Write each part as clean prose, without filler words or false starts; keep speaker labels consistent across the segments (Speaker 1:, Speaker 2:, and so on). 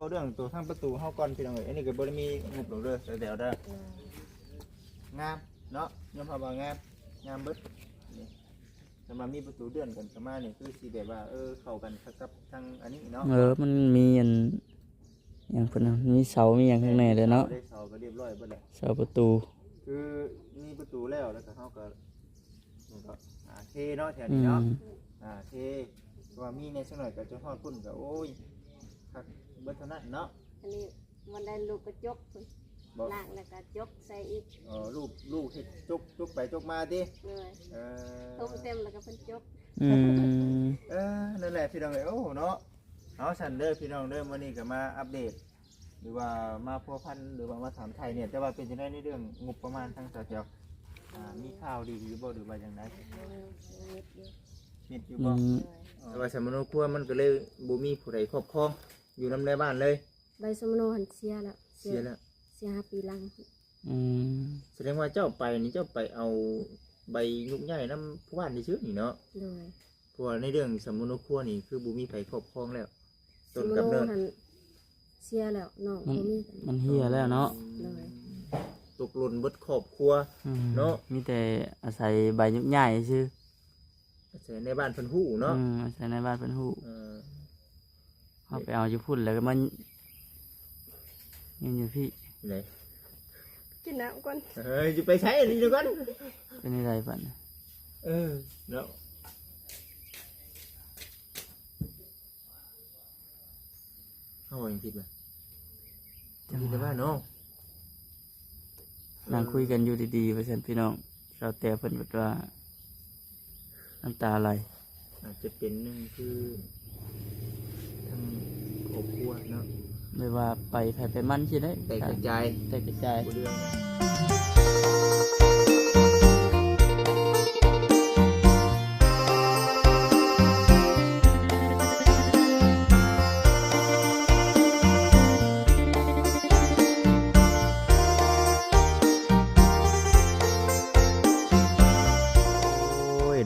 Speaker 1: เรื่องตัวทางประตูเฮาก่อนพี่น้องเอ้ยอันนี้ก็บ่ได้มีงบหรอกเด้อแต่เดี๋ยวเด้องามเนาะยอมรับว่างามเบิดนี่สำหรับมีประตูเดือนกันเข้ามานี่คือสิแบบว่าเข้ากันกับทางอันนี้เนาะ
Speaker 2: มันมีอันอย่างเพิ่นมีเสามีหยังข้างในเด้อเนาะ
Speaker 1: ได้เสาก็เรียบร้อยเบิดแล้ว
Speaker 2: เสาประตู
Speaker 1: คือมีประตูแล้วก็เฮาก็นี่ก็เทเนาะแถวนี้เนาะเทว่ามีในสักหน่อยก็จะฮอดพุ่นก็โอ้ยคักเบิดเท่านั้นเนาะ
Speaker 3: อันนี้มันได้ลูกกระจกล่างแล้วก็จกใส่อีก
Speaker 1: ลูกเฮ็ดจกไปจกมาติ
Speaker 3: เลยต้มเต็มแล้วก็เพิ่นจก
Speaker 1: นั่นแหละพี่น้องเอ้ยโอ้เนาะเอาสั่นเด้อพี่น้องเด้อมื้อนี้ก็มาอัปเดตหรือว่ามาพัวพันหรือว่ามาถามไทยเนี่ยแต่ว่าเป็นจังได๋ในเรื่องงบประมาณทางสาเจียวมีข่าวดีอยู่บ่หรือว่าจังได๋มีอยู่บ่แต่ว่าสมนุครัวมันก็เลยบ่มีผู้ใดครอบครองอยู่นำในบ้านเลย
Speaker 3: ใบสมโนหันเสียแล้วเสีย5 ปีหลัง
Speaker 1: แสดงว่าเจ้าไปนี่เจ้าไปเอาใบยุกใหญ่นำผู้บ้านนี่ซื่อนี่เนาะ
Speaker 3: เลย
Speaker 1: เพราะในเรื่องสมนุครัวนี่คือบ่มีไผครอบครองแล้ว
Speaker 3: ต้นกำเนิดเสียแล้วน้องบ่มี
Speaker 2: มันเหี่ยแล้วเนาะ
Speaker 3: เลย
Speaker 1: ตกหล่นเบิดครอบครัวเนาะ
Speaker 2: มีแต่อาศัยใบยุกใหญ่ซื่อ
Speaker 1: อาศัยในบ้านเพิ่นฮู้เนาะ
Speaker 2: อาศัยในบ้านเพิ่นฮู้เฮาไปเอาอยู่พุ่นแล้วก็มันอยู่พี่
Speaker 1: ไหน
Speaker 3: กินน้ำก่อน
Speaker 1: จะไปใช้อันนี้ก่อน
Speaker 2: เป็นอะไรบ้าง
Speaker 1: เนาะเขาบอกยังผิดไหมจะผิดบ้านเนาะ
Speaker 2: นั่งคุยกันอยู่ดีๆไปเช่นพี่น้องเราแต่เพิ่นบอกว่าน้ำตาไหล
Speaker 1: อาจจะเป็นหนึ่งคือทั้งครอบครัวเนาะ
Speaker 2: ไม่ว่าไปมันใช่ไหม
Speaker 1: แต่กระจาย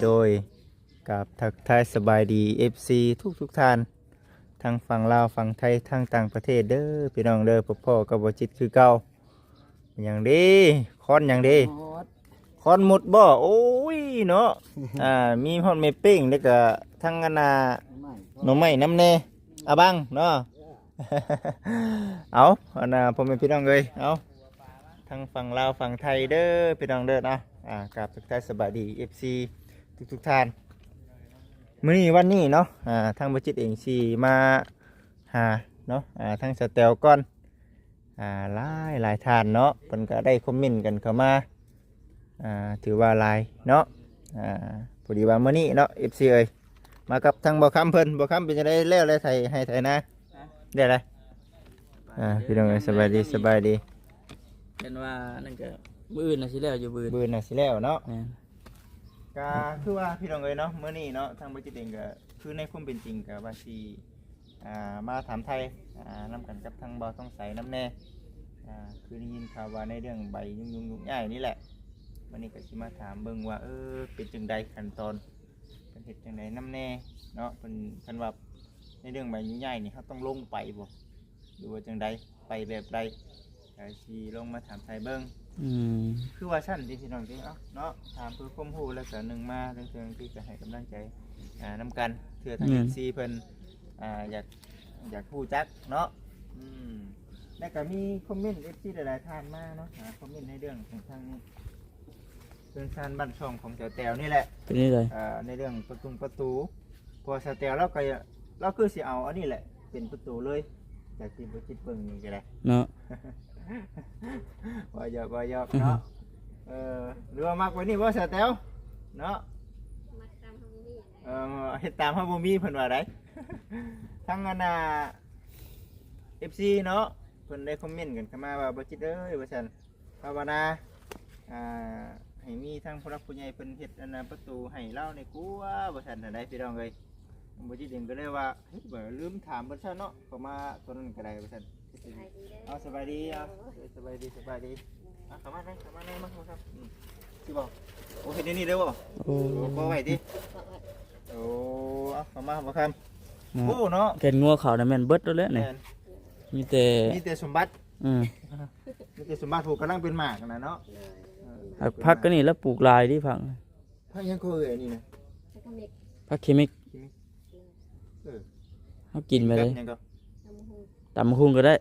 Speaker 1: โดยกับทักทายสบายดี FC ทุกท่านทางฝั่งลาวฝั่งไทยทางต่างประเทศเด้อพี่น้องเด้อพ่อกับบ่จิตคือเก่าอย่างดีค้อนอย่างดีค้อนหมดบ่โอ้ยเนาะมีฮอดเมปิ้งแล้วก็ทั้งหน่อไม้น้ำแน่บังเนาะเอาพ่อแม่พี่น้องเอ้ยเอาทางฝั่งลาวฝั่งไทยเด้อพี่น้องเด้อเนาะกับทักทายสบายดี FC ทุกท่านมื้อนี้วันนี้เนาะทางบ่จิตเองสิมาหาเนาะทางสแตลก่อนหลายท่านเนาะเพิ่นก็ได้คอมเมนต์กันเข้ามาถือว่าหลายเนาะพอดีว่ามื้อนี้เนาะ FC เอ้ยมากับทางบ่คำเพิ่นบ่คำเป็นจังได๋แล้วเลยให้ไทยนะได้เลยพี่น้องสบายดี
Speaker 2: เห็นว่านั่นก็มื้ออื่นน่ะสิแล้วอยู่
Speaker 1: มื้อน่ะสิแล้วเนาะก็คือว่าพี่น้องเอ้ยเนาะมื้อนี้เนาะทางบ่จิตเองก็คือในความเป็นจริงก็ว่าสิมาถามไทยนำกันกับทางบ่ต้องใส่น้ำแน่คือได้ยินข่าวว่าในเรื่องใบยุ่งใหญ่นี่แหละวันนี้ก็สิมาถามเบิ่งว่าเป็นจังใดขั้นตอนเป็นเฮ็ดจังไดน้ำแน่เนาะเพิ่นว่าในเรื่องใบยุ่งใหญ่นี่เฮาต้องลงไปบ่หรือว่าจังใดไปแบบใดก็สิลงมาถามไทยเบิ่งคือว่าชั้นที่พี่น้องที่เนาะถามเพื่อความรู้แล้วก็หนึ่งมาเรื่องที่จะให้กำลังใจนำกันเพื่อทางซีเพิ่นอยากพูดจักเนาะแล้วก็มีคอมเมนต์ที่หลายๆท่านมาเนาะคอมเมนต์ในเรื่องของทางเรื่องชานบ้านช่องของเจ้าแตวนี่แหละ
Speaker 2: เป็นนี่เลย
Speaker 1: ในเรื่องประตูพอเจ้าแตวเราคือสิเอาอันนี้แหละเป็นประตูเลยจากที่บ่จิตเบิ่งนี่ก็ได้
Speaker 2: เนาะ
Speaker 1: บ่ยอกเนาะหรือว่ามักไว้นี่บ่เจ้าแตวเนาะ
Speaker 3: มักตามเฮาบ่มี
Speaker 1: เฮ็ดตามเฮาบ่มีเพิ่นว่าได้ทั้งFC เนาะเพิ่นได้คอมเมนต์กันเข้ามาว่าบ่จิตเอ้ยว่าซั่นภาวนาให้มีทั้งผู้รักผู้ใหญ่เพิ่นเฮ็ดประตูให้เราในครัวว่าซั่นได้พี่น้องเอ้ยบ่จิตเองก็เลยว่าเฮ้ยบ่ลืมถามเพิ่นซะเนาะเข้ามาตัวนั้นก็ได้ว่าซั่นสบายดีสบายดีเข้ามาได้มาครับสิบ่โอ้เฮ็ดนี่เด้อบ่บ่ไหวติเข้ามาบ่ครับโอ้เนาะ
Speaker 2: เกินงัวเขาน่ะแม่นเบิดแล้วแหละนี่ มีแต่
Speaker 1: มีแต่สมบัติ
Speaker 2: อืม
Speaker 1: มีแต่สมบัติผูกกำลังเป็นหมากนะเนาะ
Speaker 3: เลย
Speaker 2: ผักก็นี่แล้วปลูกหลายที่ผัก
Speaker 1: พักยังก็เอ่ยนี่นะ
Speaker 3: แล้วก็เม็ก
Speaker 2: ผักเคมิก
Speaker 1: เออ
Speaker 2: เฮากินไปเลย
Speaker 1: ยังก็
Speaker 3: ทำหู
Speaker 2: ตำคุ้งก็ได้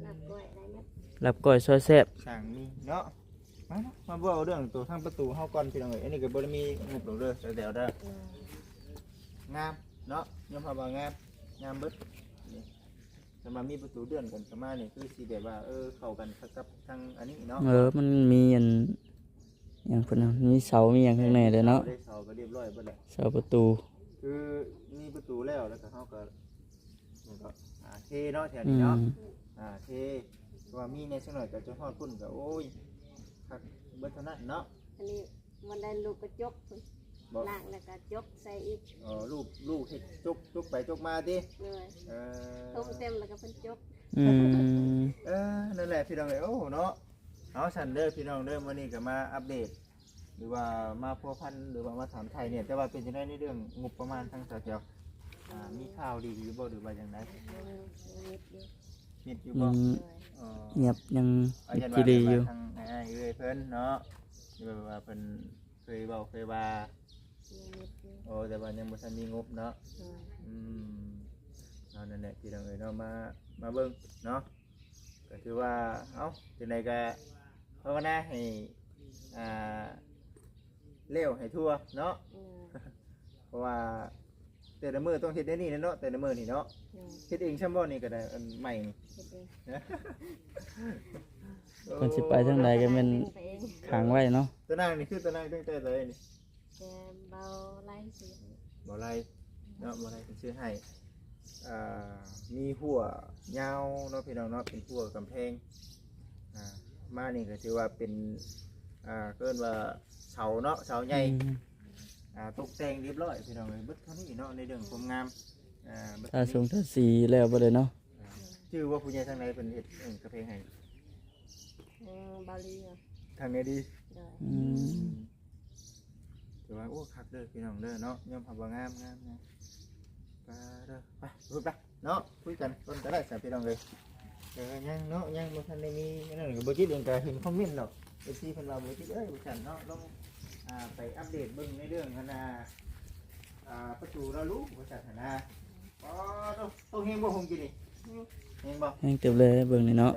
Speaker 3: ลาบก้อยอะไรเม็ด
Speaker 2: รับก้อยซอยแซ่บ
Speaker 1: สั่งมีเนาะมาบอกเรื่องตัวทางประตูเฮาก่อนพี่น้องเอ้ยอันนี้ก็บ่ได้มีงบหรอกเด้อเดี๋ยวเด้อ
Speaker 3: เลย
Speaker 1: งามเนาะยอมรับว่างามงามเบิดนี่แต่มามีประตูเดือนกันประมาณนี่คือสิแบบว่าเข้ากันกับทางอันนี้เนาะ
Speaker 2: มันมีอันอย่างเพิ่นน่ะมีเสามีหยังข้างในเลยเนาะ
Speaker 1: ได้เสาก็เรียบร้อยเบิดแหละ
Speaker 2: เสาประตู
Speaker 1: คือมีประตูแล้วก็เฮาก็นี่ก็เทเนาะแถว
Speaker 2: อื
Speaker 1: นี้เนาะ
Speaker 2: ม
Speaker 1: เทเพราะว่ามีในสักหน่อยก็จะฮอดพุ่นก็โอ้ยคักเบิดเท่านั้นเนาะ
Speaker 3: อันนี้วันได้ลูกกระจกพุ่น
Speaker 1: บ่
Speaker 3: ล่างแล้วก็จกใส่อีก
Speaker 1: ลูกเฮ็ดจุกไปจุกมาติ
Speaker 3: เลย
Speaker 1: เอ
Speaker 3: ต้ม
Speaker 1: อ
Speaker 3: เต็มแล้วก็เป็นจก
Speaker 2: อืม
Speaker 1: นั่นแหละพี่น้องเอ้ยโอ้เนาะเอาสั่นเด้อพี่น้องเด้อมื้อนี้ก็มาอัปเดต หรือว่ามาพัวพันหรือว่ามาถามไทยเนี่ยแต่ว่าเป็นจังได๋ในเรื่องงบประมาณทางสาวเจ้ามีข่าวดีอยู่บ่หรือว่าจังได๋
Speaker 3: นิดอยู่
Speaker 1: มิดอยู่บ่
Speaker 2: อืม
Speaker 3: เลย
Speaker 2: เงียบยัง
Speaker 1: เอายัน
Speaker 2: ที
Speaker 1: ว่า
Speaker 2: ดีอยู่
Speaker 1: ทางอ้ายเอ้ยเพิ่นเนาะที่แบบว่าเพิ่นเคยเว้าเคยว่า
Speaker 3: นิดอยู่
Speaker 1: โอ้แต่ว่ายังบ่ทันมีงบเนาะ
Speaker 3: เลย
Speaker 1: อืมเอานั่นแหละพี่น้องเอ้ยเนาะมาเบิ่งเนาะก็คือว่าเอ้าจังไดก็ภาวนาให้อ่าเร็วให้ทั่วเนาะ เพราะว่าแต่ละมื้อต้องเฮ็ดได้นี่เนาะแต่ละมื้อนี่เนาะเฮ็ดเองช่ำบ่นี่ก็ได้อันใหม่นี่
Speaker 2: เพิ่นสิไปทางใดก็แม่นขังไว้เนาะ
Speaker 1: ตัวนางนี่คือตัวนางตั้งแต่เลยนี่
Speaker 3: แต่เบาไล่สิ
Speaker 1: บ่ไรเนาะบ่ไรเป็นชื่อให้อ่ามีหัวยาวเนาะพี่น้องเนาะเป็นหัวกำแพงมานี่ก็ถือว่าเป็นเกินว่าเสาเนาะเสาใหญ่ ตกแต่งเรียบร้อยพี่น้องเลยเบิดเท่านี้เนาะในเรื่องความงามเบิด
Speaker 2: ถ้า
Speaker 1: เท่า
Speaker 2: สูง
Speaker 1: นี้
Speaker 2: ถ้าสีแล้วบ่ได้เนาะ
Speaker 1: ชื่อว่าผู้ใหญ่ทางไหนเป็นเฮ็ดกระเพงให้
Speaker 3: เบาลีเลย
Speaker 1: ทางไหนดี
Speaker 2: อืม
Speaker 1: ถือว่าโอ้คักเด้อพี่น้องเด้อเนาะยอมรับว่างามงามนะไปเด้อไปพูดไปเนาะคุยกันต้นก็ได้สามพี่น้องเลยยังเนาะยังบ่ทันได้มีนั่นก็บ่คิดเองก็เห็นคอมเมนต์เนาะไอ้ที่เพิ่นว่าบ่คิดบ่ทันเนาะลองไปอัปเดตเบิ่งในเรื่องนั้นประตูเรารู้บ่ทันนะอ๋อต้องเฮงบ่คงกินนี่เฮงบ่
Speaker 2: แห้งเต็มเลยเบิ่งนี่เนาะ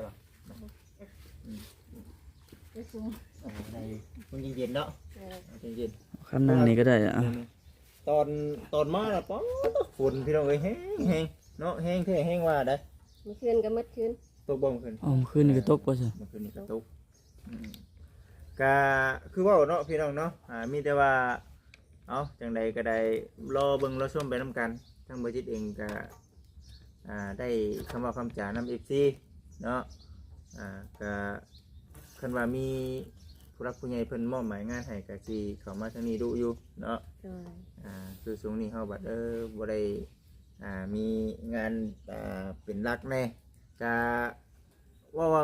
Speaker 3: ไปซุ่ม
Speaker 1: ในมันเย็นๆเนาะเย็น
Speaker 2: คำนั่งนี่ก็ได้อ่ะ
Speaker 1: ๆตอนมาแล้วป๊อฝนพี่น้องเอ้ยแห้งเนาะแห้งแท้แห้งว่าได้
Speaker 3: เมื่อคืนก็มืดคืน
Speaker 1: ตกบ่มขึ้น
Speaker 2: อ๋อคืนนี้ก็ตกบ่ซั่น
Speaker 1: เมื่อคืนนี้ก็ตกก็คือว่าเนาะพี่น้องเนาะมีแต่ว่าเอาจังใดก็ได้รอเบิ่งรอชมไปนํกันทั้งบ่จิตเองก็ได้คำว่าคำจานำ FC เนาะก็คันว่ามีผู้รักผู้ใหญ่เพิ่นมอบหมายงานให้ก็สิเข้ามาทางนี้ดูอยู่เนาะ
Speaker 3: เลย
Speaker 1: คือช่วงนี้เฮาบัดบ่ได้มีงานเป็นหลักแน่ก็ว่า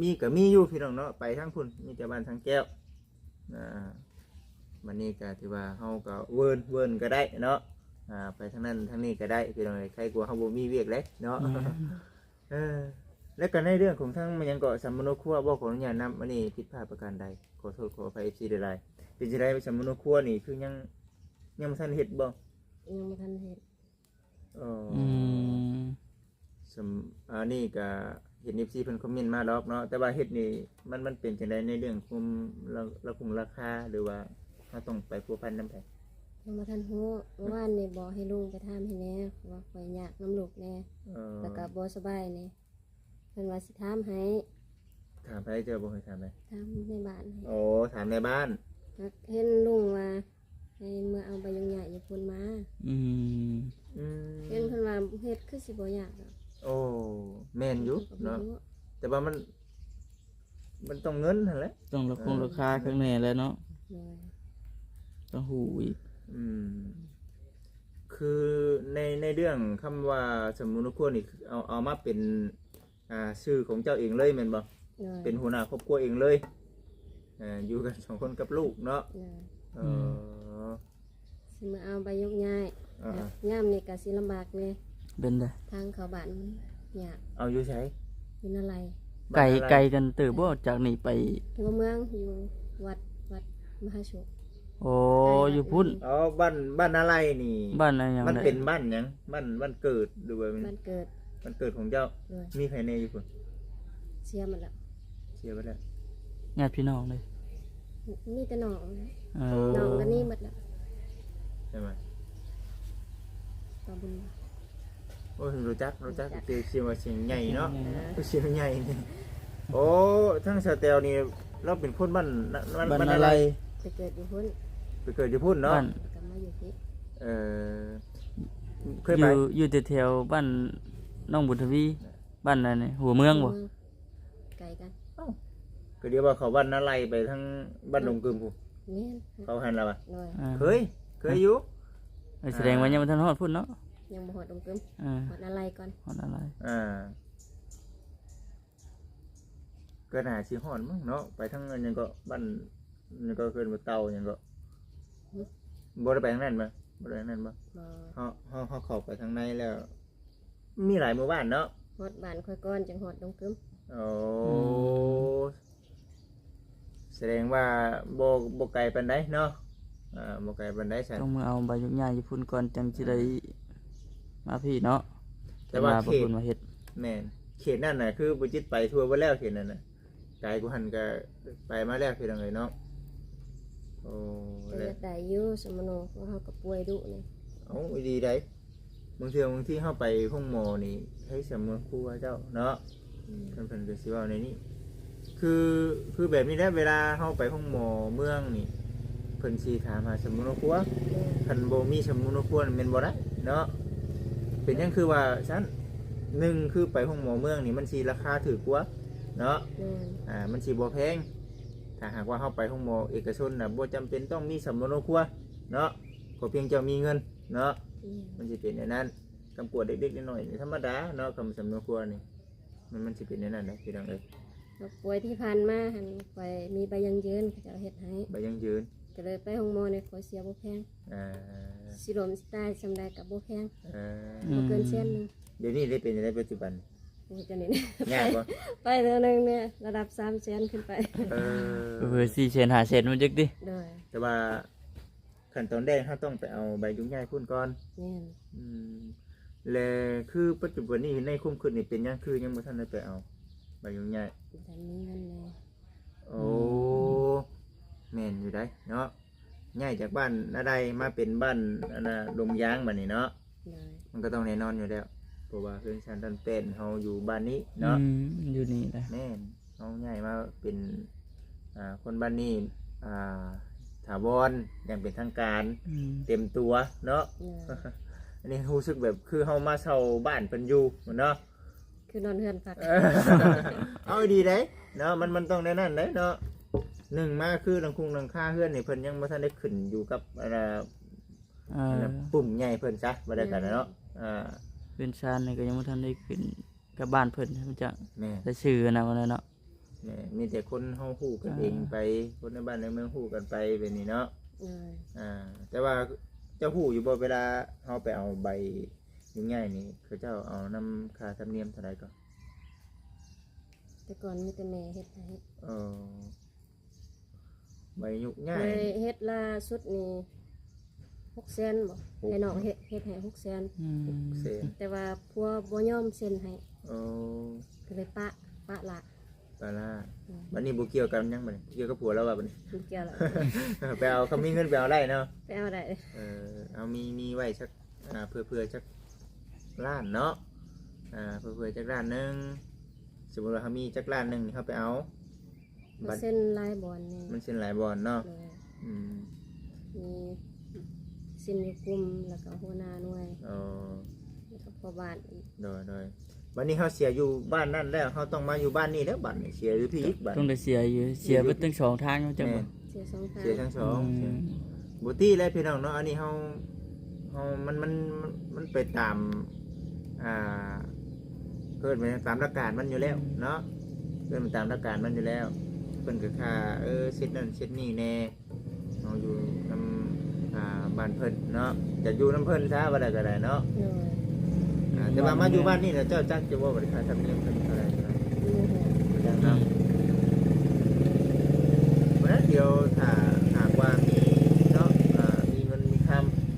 Speaker 1: มีก็มีอยู่พี่น้องเนาะไปทางพุ่นมีแต่บ้านทางแก้ววันนี้ก็ถือว่าเฮาก็เวิร์นก็ได้เนาะไปทางนั้นทางนี้ก็ได้พี่น้องใครกลัวเฮาบ่มีเวียกเลยเนาะ แล้วก็ในเรื่องของทั้งมันยังเกาะสัมมโนครัวบ่ขออนุญาตนำอันนี้ผิดพลาดประการใดขอโทษขออภัย FC ใดๆเป็นจังได๋สัมมโนครัวนี่คือยังบ่ทันเฮ็ดบ่
Speaker 3: ยังไม่ทันเห็น
Speaker 2: อืม
Speaker 1: นี่ก็เห็น FC เพิ่นคอมเมนต์มาดอกเนาะแต่ว่าเฮ็ดนี่มันเป็นจังไดในเรื่องคุมราคงราคาหรือว่าเราต้องไปพัวพันนำไผ
Speaker 3: ยังไม่ทันหูเมื่อวานนี่บอกให้ลุงไปทำให้แน่ว่าคอยยากน้ำลูกแน่แล้วก็บ่สบายนี่เพิ่นว่าสิทำให้
Speaker 1: ถามไปเจอบ่เคยถามเลย
Speaker 3: ทำในบ้านให้
Speaker 1: โอ้ถามในบ้าน
Speaker 3: เห็นลุงว่าให้เมื่อเอาใบยงใหญ่ญี่ปุ่นมา
Speaker 2: อืม
Speaker 3: เห็นเพิ่นว่าเฮ็ดคือสิบ่ยากดอก
Speaker 1: โอ้แม่นอยู่เนาะแต่ว่ามันต้องเงินนั่นแหละ
Speaker 2: ต้องราคาข้างในแล้วเนาะ
Speaker 3: เลย
Speaker 2: ต้องหูอีก
Speaker 1: คือในเรื่องคำว่าสมมุติครัวนี่เอามาเป็นชื่อของเจ้าเองเลยแม่นบ่
Speaker 3: เลย
Speaker 1: เป็นหัวหน้าครอบครัวเองเลยอยู่กัน2คนกับลูกเนาะ
Speaker 3: เลย สิมาเอาใบยกย้าย
Speaker 1: อ่า
Speaker 3: ย่ามนี่ก็สิลำบากแน่
Speaker 2: เป็นได้
Speaker 3: ทางเขาบ้าน อยาก
Speaker 1: เอาอยู่ไส
Speaker 3: เป็นอะไร
Speaker 2: ไกล
Speaker 1: บ้านอะไร
Speaker 2: ไกลกันเติบบ่จากนี่ไป
Speaker 3: หัวเมืองอยู่วัดมหาโชค
Speaker 2: โอ้อยู่พุ่น
Speaker 1: อ๋อบ้านอะไรนี่
Speaker 2: บ้านอะไรหยัง
Speaker 1: มัน
Speaker 2: ได้
Speaker 1: เป็นบ้านหยังบ้านเกิดหรือว่ามัน
Speaker 3: บ้านเกิด
Speaker 1: บ้านเกิดของเจ้า
Speaker 3: เลย
Speaker 1: มีภายในอยู่พุ่น
Speaker 3: เสียหมดแล้ว
Speaker 1: เสียไปแล้ว
Speaker 2: ญาติพี่น้องเลย
Speaker 3: นี่แต่น้อง
Speaker 2: เออ
Speaker 3: น้องก็นี่หมดแล้ว
Speaker 1: ใช่ไหม
Speaker 3: ต่อบุญ
Speaker 1: โอ้ยรู้จักเสียงว่าเสียงใหญ่เนาะ
Speaker 3: อ่า
Speaker 1: เสียงใหญ่นี่โอ้ทั้งสเตลนี่เราเป็นคนบ้าน
Speaker 2: บ้านอะไร
Speaker 3: ไปเกิดอยู่พุ่น
Speaker 1: ไปเกิดอยู่พุ่นเนาะ
Speaker 2: บ้าน
Speaker 3: กลับมาอยู่ที่
Speaker 1: เออเค
Speaker 2: อย
Speaker 1: ไป
Speaker 2: อยู่แถวๆบ้านน้องบุญทวีบ้านอะไรนี่หัวเมืองบ่
Speaker 3: ไกลกัน
Speaker 1: ก็เดี๋ยวว่าเขาบ้านนาไลไปทั้งบ้านดงกึมพุ่น
Speaker 3: แม่น
Speaker 1: เขาหันแล้วป่ะ
Speaker 3: เลย
Speaker 2: อ่า
Speaker 1: เคยอยู่
Speaker 2: แสดงว่ายังบ่ทันฮอดพุ่นเนาะ
Speaker 3: ยังบ่หอดองค์กึม
Speaker 2: อ่า
Speaker 3: หอดอะไรก่อน
Speaker 2: ฮอดอะไร
Speaker 1: ก็น่าสิฮ้อนมั้งเนาะไปทั้งอันยังก็บ้านยังก็เกินบ่เตายังก็บ่ได้ไปทางนั้นบ่บ่ได้ทางนั้นบ่
Speaker 3: บ่
Speaker 1: เฮาเข้าไปทางในแล้ว มีหลายหมู่บ้านเนาะ
Speaker 3: หอดบ้านค่อยก่อนจังหอดองค์กึม
Speaker 1: โอ้แสดงว่าบ่ไกลปานใดเนาะบ่ไกลปานใดซั่น
Speaker 2: ต้องมาเอาใบยุกย้ายอยู่พุ่นก่อนจังสิได้มาพี่เนาะ
Speaker 1: แต่ว่า
Speaker 2: บ่
Speaker 1: เขต
Speaker 2: พุ่นมาเฮ็ด
Speaker 1: แม่นเขตนั่นน่ะคือบ่จิตไปทั่วบ่แล้วเขตนั่นน่ะไกลกูหันก็ไปมาแล้วคือจังไดเนาะโอ้
Speaker 3: ก็
Speaker 1: แล้
Speaker 3: อยากได้อยู่สมโนเพราะเฮาก็ป่วยดุนี่
Speaker 1: เอาดีได้บางเทื่อบางที่เฮาไปห้องหมอนี่ให้สำนวนครูว่าเจ้าเนาะเพิ่นก็สิเว้าในนี้คือแบบนี้แหละเวลาเฮาไปห้องหมอเมืองนี่เพิ่นสิถามหาสำนวนครัวคันบ่มีสำนวนครัวนี่แม่นบ่ได้เนาะเป็นหยังคือว่าซั่นหนึ่งคือไปห้องหมอเมืองนี่มันสิราคาถูกกว่าเนาะ
Speaker 3: แม่น
Speaker 1: มันสิบ่แพงถ้าหากว่าเฮาไปห้องหมอเอกชนน่ะบ่จำเป็นต้องมีสำนวนครัวเนาะขอเพียงเจ้ามีเงินเนาะ มันสิเป็นอย่างนั้นกำปวดเด็กๆน้อยๆนี่ธรรมดาเนาะคำสำนวนครัวนี่มันสิเป็นอย่างนั้นนะพี่น้องเอ้ย
Speaker 3: ก็ป่วยที่ผ่านมาหันไปมีใบยังยืนเขาจะเฮ็ดให้
Speaker 1: ใบยังยืน
Speaker 3: ก็เลยไปห้องหมอเนี่ยขอเสียบ่แพง
Speaker 1: อ่า
Speaker 3: สิลมสิตายสำได้กับบ่แพง
Speaker 1: อ่า
Speaker 3: บ่เกินเส้นหนึง
Speaker 1: เดี๋ยวนี้ได้เป็นในปัจจุบัน
Speaker 3: โอ้ยจังนี้
Speaker 1: ยากบ่
Speaker 3: ไปเทื่อหนึงเนี่ยระดับ3แสนขึ้นไป
Speaker 1: เออ
Speaker 2: เพื่อ4เซน5เซนมันจักดิ
Speaker 3: โดย
Speaker 1: แต่ว่าขั้นตอนแรกเราต้องไปเอาใบยุ่งยากพุ่นก่อน
Speaker 3: แม่น
Speaker 1: อืมและคือปัจจุบันนี้ในคุ้มขึ้นนี่เป็นหยังคือยังบ่ทันได้ไปเอาใบยุ่งยาก
Speaker 3: แต่มีเงินแน่
Speaker 1: โอ้แม่นอยู่ได้เนาะย้ายจากบ้านนาใดมาเป็นบ้านอันน่ะดงยางบัดนี้เนาะ
Speaker 3: โดย
Speaker 1: มันก็ต้องแน่นอนอยู่แล้วเพราะว่าเพื่อนชันตันเป็นเฮาอยู่บ้านนี้
Speaker 2: อื
Speaker 1: เนาะ
Speaker 2: มอยู่นี่แหละ
Speaker 1: แม่นเฮาใหญ่มาเป็นคนบ้านนี้ถาวรอย่างเป็นทางการ
Speaker 2: อืม
Speaker 1: เต็มตัวเนาะ
Speaker 3: โดย
Speaker 1: อันนี้รู้สึกแบบคือเฮามาเช่าบ้านเพิ่นอยู่เนาะ
Speaker 3: คือนอนเฮือนพัก
Speaker 1: เอาดีเด้เนาะมันต้องแน่นั่นเด้เนาะหนึ่งมาคือหลังคุงหลังคาเฮือนนี่เพิ่นยังบ่ทันได้ขึ้นอยู่กับปุ่มใหญ่เพิ่นซะบ่ได้กันเนาะ
Speaker 2: เพื่อนชาตินี่ก็ยังบ่ทันได้ขึ้นกับบ้านเพิ่นมันจะ
Speaker 1: แม่
Speaker 2: ได้ชื่อนะว่าเนาะ
Speaker 1: แม่มีแต่คนเฮาฮู้กันเองไปคนในบ้านในเมืองฮู้กันไปแบบนี้เนาะ
Speaker 3: โดย
Speaker 1: แต่ว่าเจ้าหู้อยู่บ่เวลาเขาไปเอาใบยุ่งง่ายนี่เขาเจ้าเอาน้ำค่าธรรมเนียมเท่าไรก็
Speaker 3: แต่ก่อนมีแต่แม่เฮ็ดให้
Speaker 1: เออใบยุ่งง่า
Speaker 3: เลย ยเฮ็ดล่าสุดนี่6แสนบ่ให้น้องเฮ็ดให้6แสน
Speaker 2: อืม
Speaker 1: เสน
Speaker 3: แต่ว่าพัวบ่ยอมเซ็นให้
Speaker 1: โอ้
Speaker 3: ก็เลยปะละ
Speaker 1: ปลาล่าบันนี้บุเกี่ยวกันยังบัดนี้เกี่ยวกับผัวแล้วว่าบัดนี้
Speaker 3: มันเกี่ยวแล้ว
Speaker 1: ไปเอาเขามีเงินไปเอาได้เนาะ
Speaker 3: ไปเอาได้
Speaker 1: เอามีไว้สักเพื่อสักล้านเนาะเพื่อจักล้านหนึงสมมติว่าเขามีจักล้านหนึงนี่เขาไปเอาบัด
Speaker 3: เส้นลายบอลนี่
Speaker 1: มันเส้นหลายบอลเนาะ
Speaker 3: เลย
Speaker 1: อืม
Speaker 3: มีสินอยู่กลุ่มแล้วก็หัวหน้าหน่วย
Speaker 1: อ๋อ
Speaker 3: แล้วก็พ่อบ้านอีก
Speaker 1: โดยวันนี้เขาเสียอยู่บ้านนั่นแล้วเขาต้องมาอยู่บ้านนี้แล้วบัดนี้เสียอยู่พี่อีกบัด
Speaker 2: ต้องได้เสียอยู่เสียเบิดทั้งสองทางมันจะ
Speaker 1: แม่
Speaker 2: บ่
Speaker 3: เสีย2ทาง
Speaker 1: เสียทั้งสอง
Speaker 2: อืม
Speaker 1: บุตรีแล้วพี่น้องเนาะอันนี้เขามันไปตามเกิดไปตามหลักการมันอยู่แล้วเนาะเกิดไปตามหลักการมันอยู่แล้วเพิ่นก็ค่าเช็ดนั่นเช็ดนี่แน่เราอยู่น้ำบ้านเพิ่นเนาะจะอยู่น้ำเพิ่นซะว่าได้ก็ได้เนาะ
Speaker 3: เลย
Speaker 1: แต่ว่ามาอยู่บ้านนี่แหละเจ้าจักจะว่าบริการทำเนียมเป็นอะไรนะจังเนาะเพราะนั้นเดี๋ยวถ้าหากว่ามีเนาะมีเงินมีค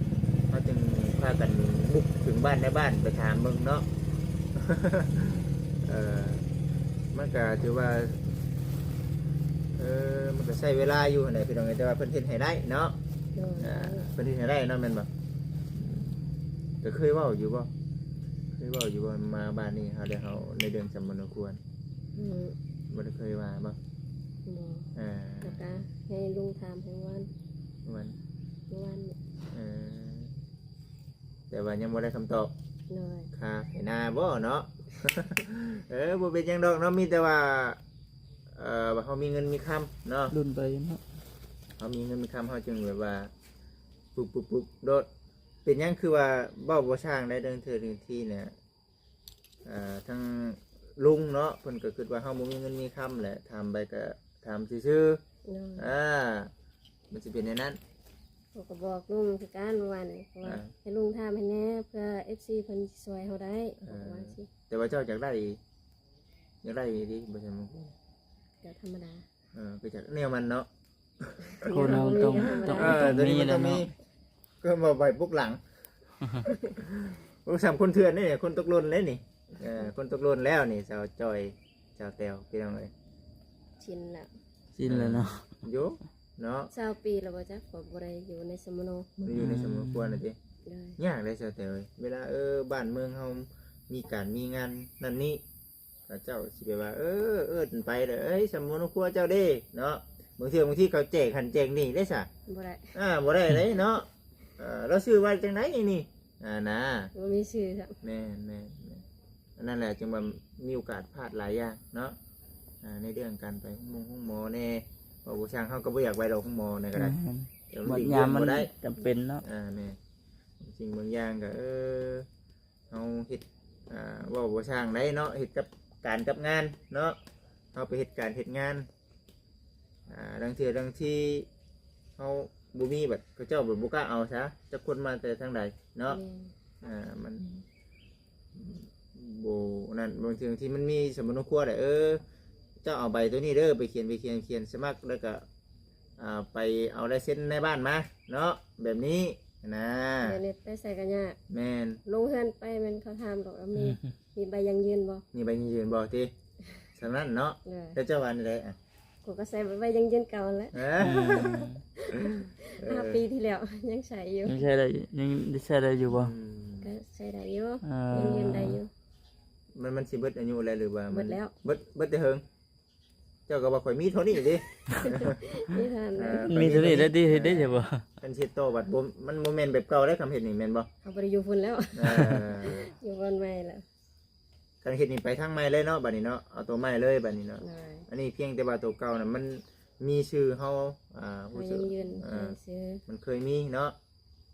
Speaker 1: ำเขาจึงพากันบุกถึงบ้านในบ้านไปถามมึงเนาะ มันก็ถือว่ามันก็ใช้เวลาอยู่ไหนพี่น้องแต่ว่าเพิ่นเฮ็ดให้ได้เนาะเพิ่นเฮ็ดให้ได้เนาะแม่นบ่ก็เคยเว้าอยู่บ่มาบ้านนี้เฮาได้เฮาในเดือนสมณควรบ่ได้เคยว่าบ่
Speaker 3: แล้วก็ให้ลุงถามให้วัน
Speaker 1: แต่ว่ายังบ่ได้คำตอบ
Speaker 3: เลย
Speaker 1: ค่ะให้หน้าบ่เนาะ บ่เป็นหยังดอกเนาะมีแต่ว่าว่าเขามีเงินมีคำเนาะ
Speaker 2: รุ่นไปเนาะ
Speaker 1: เขามีเงินมีคำเขาจึงแบบว่าปุ๊บโดดเป็นหยังคือว่าเบ้าบ่ช่างได้เดินเทื่อนึงที่เนี่ยทั้งลุงเนาะเพิ่นก็คิดว่าเฮาบ่มีเงินมีคำแหละทำไปก็ทำซื่อๆมันสิเป็นในนั้น
Speaker 3: ผมก็บอกลุงคือการวันเพราะว่าให้ลุงถามให้แน่เพื่อ FC เพิ่นซอยเฮาได้ว่าสิ
Speaker 1: แต่ว่าเจ้าอยากได้ดีบ่ใช่มั้ง
Speaker 3: ก็ธรรมดา
Speaker 1: ก็จากแนวมันเนาะ
Speaker 2: คนเราต้องมีแล้วเนาะ
Speaker 1: ก็มาใบปุ๊กหลัง พวกสามคนเถื่อนนี่คนตกหล่นเลยนี่คนตกหล่นแล้วนี่ชาวจอยชาวแตวพี่น้องเอ้ย
Speaker 3: ชินแล้ว
Speaker 2: สิ้นแล้วเนาะ
Speaker 1: โยเนาะ
Speaker 3: 20 ปีแล้วบ่จ๊ะก็บ่ได้อยู่ในสมโน
Speaker 1: มันอยู่ในสมควรนะจิ
Speaker 3: เลย
Speaker 1: ยากเลยชาวแตวเอ้ยเวลาบ้านเมืองเฮามีการมีงานนั่นนี่เจ้าสิไปว่าเอิ้นไปเด้อเอ้ยสมมุติครัวเจ้าเด้เนาะบางทีเขาแจกหันแจกนี่ได้ซะ
Speaker 3: บ่ได้
Speaker 1: บ่ได้เลยเนาะเราซื้อไว้จังไดนี่นะ
Speaker 3: บ่มีชื่อครับ
Speaker 1: แม่อันนั่นแหละจึงว่ามีโอกาสพลาดหลายอย่างเนาะในเรื่องการไปห้องหมอแน่พอผู้ช่างเขาก็บ่อยากไปดอกห้องหมอนี่ก็ได้เดี๋ยว
Speaker 2: หมด
Speaker 1: สิ่ง
Speaker 2: ยาม
Speaker 1: เดียว
Speaker 2: มัน
Speaker 1: บ่ได้
Speaker 2: จำเป็นเนาะ
Speaker 1: แม่สิ่งบางอย่างก็เฮาเฮ็ดว่าผู้ช่างได้เนาะเฮ็ดกับการกับงานเนาะเฮาไปเฮ็ดการเฮ็ดงานบางทีเฮาบ่มีแบบเขาเจ้าบ่กล้าเอาซะจักคนมาแต่ทางใดเนาะมันโบนั่นบางทีมันมีสมุนครัวแต่เจ้าเอาใบตัวนี้เด้อไปเขียนสมัครแล้วก็ไปเอาลายเซ็นในบ้านมาเนาะแบบนี้นะ
Speaker 3: เดี๋ยวนี้ไปใส่กันยาก
Speaker 1: แม่น
Speaker 3: ลงเฮือนไปมันเขาถามดอกว่ามีใบยังยืนบ่
Speaker 1: มีใบยืนบอกทีสำนั้นเนาะ
Speaker 3: เลย
Speaker 1: แล้วเจ้าวันอะไร
Speaker 3: กูก็ใส่ใบยังยืนเก่าแล้ว5 ปีที่แล้วยังใส่อยู่
Speaker 2: ยังใช่ได้ยังได้ใช้ได้อยู่บ่
Speaker 3: ก็ใส่ได้อยู่ยังยืนได้อยู่
Speaker 1: มันสิเบิดอายุอะไรหรือว่า
Speaker 3: เบิดแล้ว
Speaker 1: เบิดแต่เฮิงเจ้าก็บอกข่อยมีเท่านี้ดิ
Speaker 3: นี่ทานเลย
Speaker 2: มีตัวนี้ได้ดีได้ใช่บ่
Speaker 1: เป็นชิดโตบัดบ่มันโมเมนต์แบบเก่าได้คำเห็นนี่แม่นบ่
Speaker 3: เอาไปอยู่ฝุ่นแล้วอยู่บนใหม่แล้ว
Speaker 1: การเห็นนี่ไปทางใหม่เลยเนาะบัดนี้เนาะเอาตัวใหม่เลยบัดนี้เนาะ
Speaker 3: เลย
Speaker 1: อันนี้เพียงแต่ว่าตัวเก่าน่ะมันมีชื่อเฮา
Speaker 3: ใบ
Speaker 1: รู้สึ
Speaker 3: ยั
Speaker 1: ก
Speaker 3: งยืนซื้อ
Speaker 1: มันเคยมีเนาะ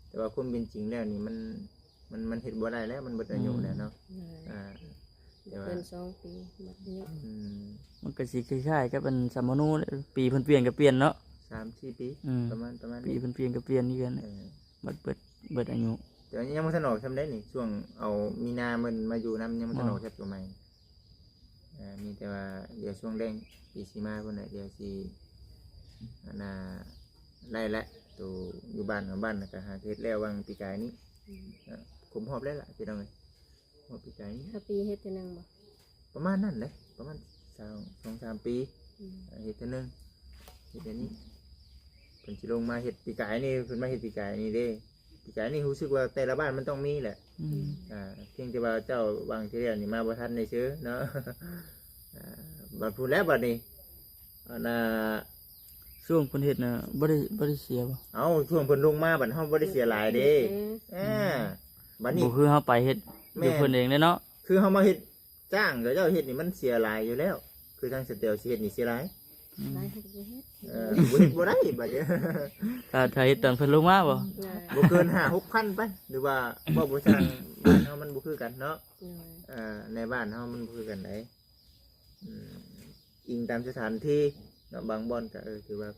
Speaker 1: แต่ว่าความเป็นจริงแล้วนี่มันเฮ็ดบ่ได้แล้วมันเบิดอายุแล้วเนาะ
Speaker 3: เลย
Speaker 1: แต่ว่า
Speaker 3: เกิน2 ปีหมดอายุ
Speaker 2: มันก็สิคล้ายๆกับเป็นสามโนปีเพิ่นเปลี่ยนก็เปลี่ยนเนาะ
Speaker 1: 3-4 ปี ประมาณ
Speaker 2: ปี
Speaker 1: นี้
Speaker 2: เพิ่นเปลี่ยนก็เปลี่ยนนี่กันเบิดอายุ
Speaker 1: แต่ว่ายังบ่ทันออกทำได้นี่ช่วงเอามีนามันมาอยู่นํยังบ่ทันออกแค่ตัวใหม่มีแต่ว่าเดี๋ยวช่วงแรงปีสิมาพุ่นน่ะเดี๋ยวสิน่าได้ละตัวอยู่บ้านของบ้านน่ะก็หาเฮ็ดแล้ววางปีกายนี้ผมหอบแล้วล่ะพี่น้องเอ้ยหอบปีกายนี้
Speaker 3: 5 ปีเฮ็ดแต่นึงบ่
Speaker 1: ประมาณนั้นเลยประมาณ2-3 ปีเฮ็ดเท่านึงเฮ็ดอันนี้เพิ่นสิลงมาเฮ็ดปีกายนี่เพิ่นมาเฮ็ดปีกายนี่เด้ปีกายนี่รู้สึกว่าแต่ละบ้านมันต้องมีแหละเพียงแต่ว่าเจ้าวางที่เรียนนี่มาบ่ทันได้ซื้อเนาะบัดพูดแล้วบัดนี้น่ะ
Speaker 2: ช่วงเพิ่นเฮ็ดน่ะบ่ได้เสียบ่
Speaker 1: เอาช่วงเพิ่นลงมาบัดเฮาบ่ได้เสียหลายเด้บัดนี้
Speaker 2: บ่คือเฮาไปเฮ็ดอยู่เพิ่นเองเนาะ
Speaker 1: คือเฮามาเฮ็ดจ้างกับเจ้าเฮ็ดนี่มันเสียหลายอยู่แล้ว คือทางสเตลสิเฮ็ดนี่เสียหลาย
Speaker 3: ได้ให้บ่เฮ็ด
Speaker 1: บ่เฮ็ดบ่ได้บัดนี้
Speaker 2: ถ้าเฮ็ดตอนเพิ่นลงมาบ่
Speaker 3: เลย
Speaker 1: บ่เกิน 5-6,000ไปหรือว่าบ่ช่างบ้านเฮามันบ่คือกันเนาะ
Speaker 3: เลย
Speaker 1: ในบ้านเฮามันบ่คือกันได้อิงตามสถานที่เนาะบางบ่อนก็ถือว่า